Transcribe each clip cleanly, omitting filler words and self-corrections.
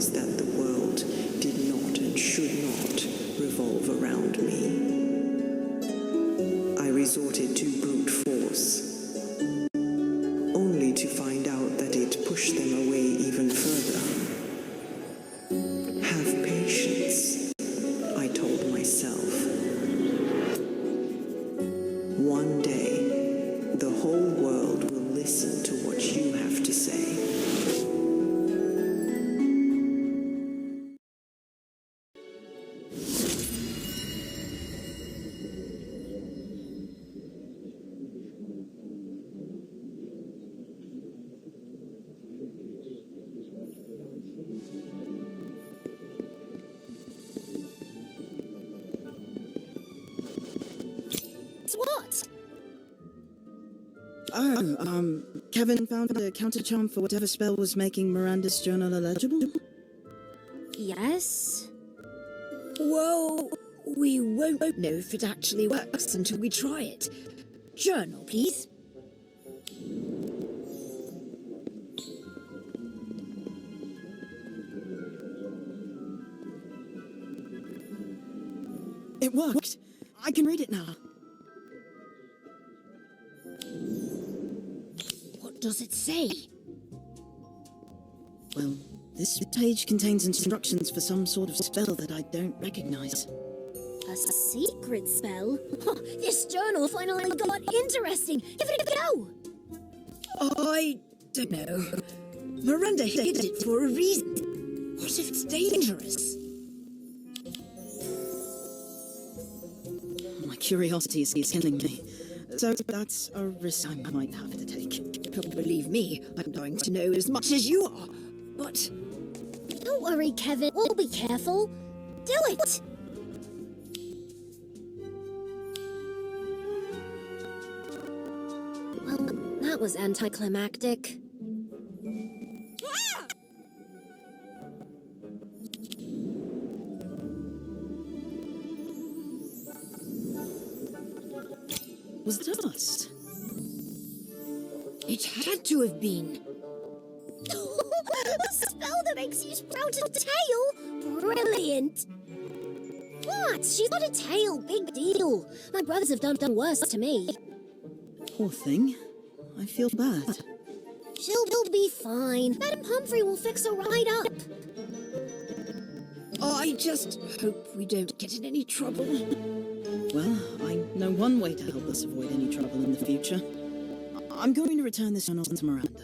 realized that the world did not and should not revolve around me. I resorted to brute force, only to find out that it pushed them away even further. Have patience, I told myself. One day, the whole world will listen to what you have to say. What? Kevin found a counter-charm for whatever spell was making Miranda's journal illegible? Yes? Well, we won't know if it actually works until we try it. Journal, please. It worked! I can read it now. What does it say? Well, this page contains instructions for some sort of spell that I don't recognize. A secret spell? This journal finally got interesting. Give it a go. I don't know. Miranda hid it for a reason. What if it's dangerous? My curiosity is killing me. So that's a risk I might have to take. Believe me, I'm going to know as much as you are. But Don't worry, Kevin. We'll be careful. Do it. Well, that was anticlimactic. Was it us? it had to have been. A spell that makes you sprout a tail? Brilliant! What? She's got a tail. Big deal. My brothers have done worse to me. Poor thing. I feel bad. She'll be fine. Madam Humphrey will fix her right up. I just hope we don't get in any trouble. Well, I know one way to help us avoid any trouble in the future. I'm going to return this journal to Miranda.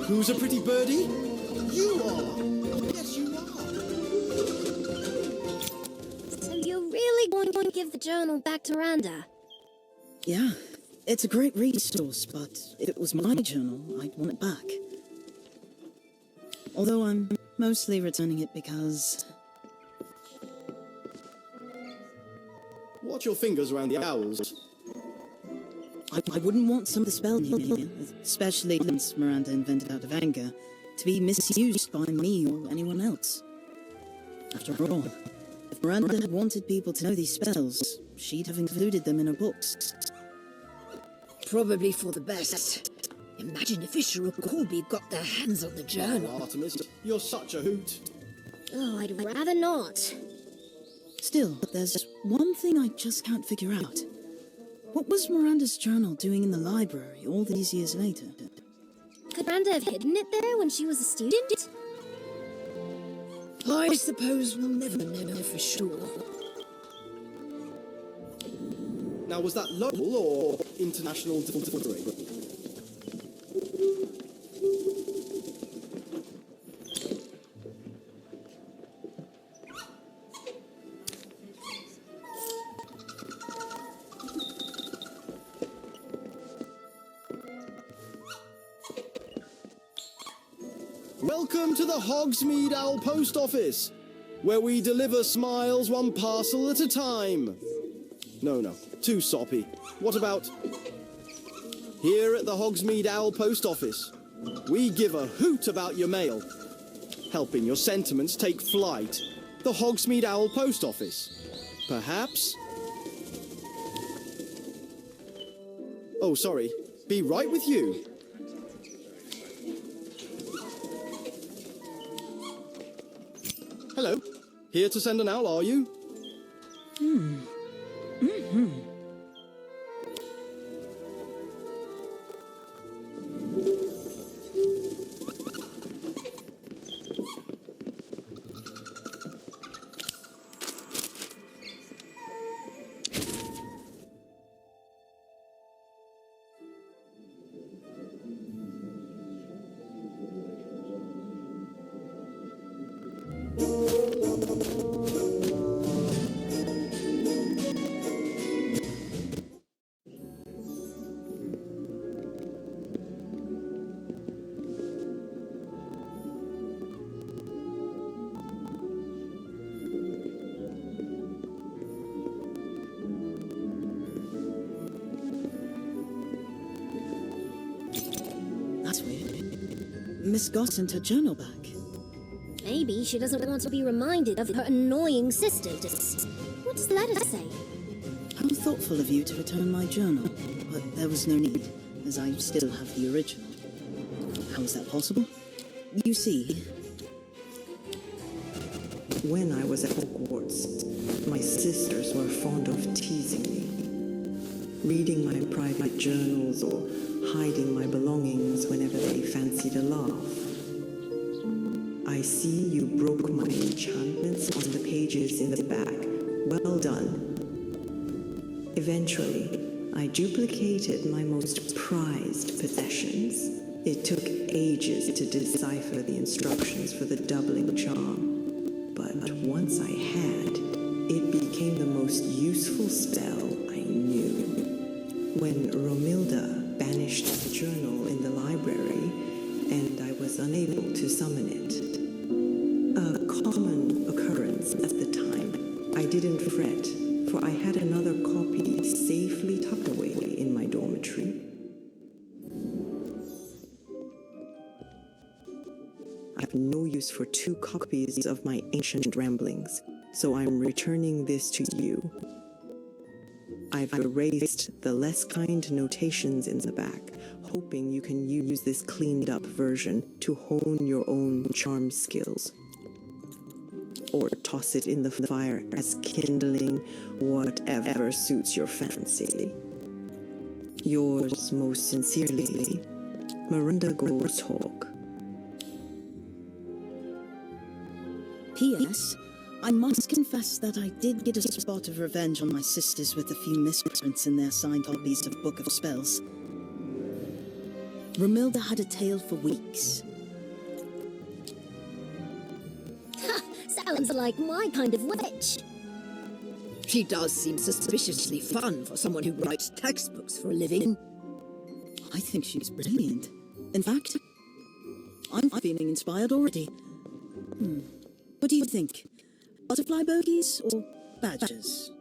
Who's a pretty birdie? You are! Yes, you are! So you're really going to give the journal back to Miranda? Yeah, it's a great resource, but if it was my journal, I'd want it back. Although I'm mostly returning it because... Watch your fingers around the owls. I wouldn't want some of the spell here, especially since Miranda invented out of anger, to be misused by me or anyone else. After all, if Miranda had wanted people to know these spells, she'd have included them in her books. Probably for the best. Imagine if Fisher or Corby got their hands on the journal. Oh, Artemis, you're such a hoot. Oh, I'd rather not. Still, there's one thing I just can't figure out. What was Miranda's journal doing in the library all these years later? Could Miranda have hidden it there when she was a student? I suppose we'll never know for sure. Now, was that local or international delivery? Welcome to the Hogsmeade Owl Post Office, where we deliver smiles one parcel at a time. No, too soppy. What about... Here at the Hogsmeade Owl Post Office, we give a hoot about your mail. Helping your sentiments take flight. The Hogsmeade Owl Post Office. Perhaps? Oh, sorry. Be right with you. Hello. Here to send an owl, are you? That's weird. Miss Goss sent her journal back. Maybe she doesn't want to be reminded of her annoying sister. What does the letter say? How thoughtful of you to return my journal. But there was no need, as I still have the original. How is that possible? You see... When I was at Hogwarts, my sisters were fond of teasing me, reading my private journals or hiding my belongings whenever they fancied a laugh. I see you broke my enchantments on the pages in the back. Well done. Eventually, I duplicated my most prized possessions. It took ages to decipher the instructions for the doubling charm. But once I had, it became the most useful spell I knew. When Romilda banished the journal in the library, and I was unable to summon it, a common occurrence at the time, I didn't fret, for I had another copy safely tucked away in my dormitory. I have no use for 2 copies of my ancient ramblings, so I'm returning this to you. I've erased the less kind notations in the back, hoping you can use this cleaned up version to hone your own charm skills. Or toss it in the fire as kindling, whatever suits your fancy. Yours most sincerely, Miranda Gorshawk. P.S. I must confess that I did get a spot of revenge on my sisters with a few misprints in their signed copies of Book of Spells. Romilda had a tale for weeks. Ha! Sounds like my kind of witch. She does seem suspiciously fun for someone who writes textbooks for a living. I think she's brilliant. In fact, I'm feeling inspired already. What do you think? Butterfly bogies or badgers?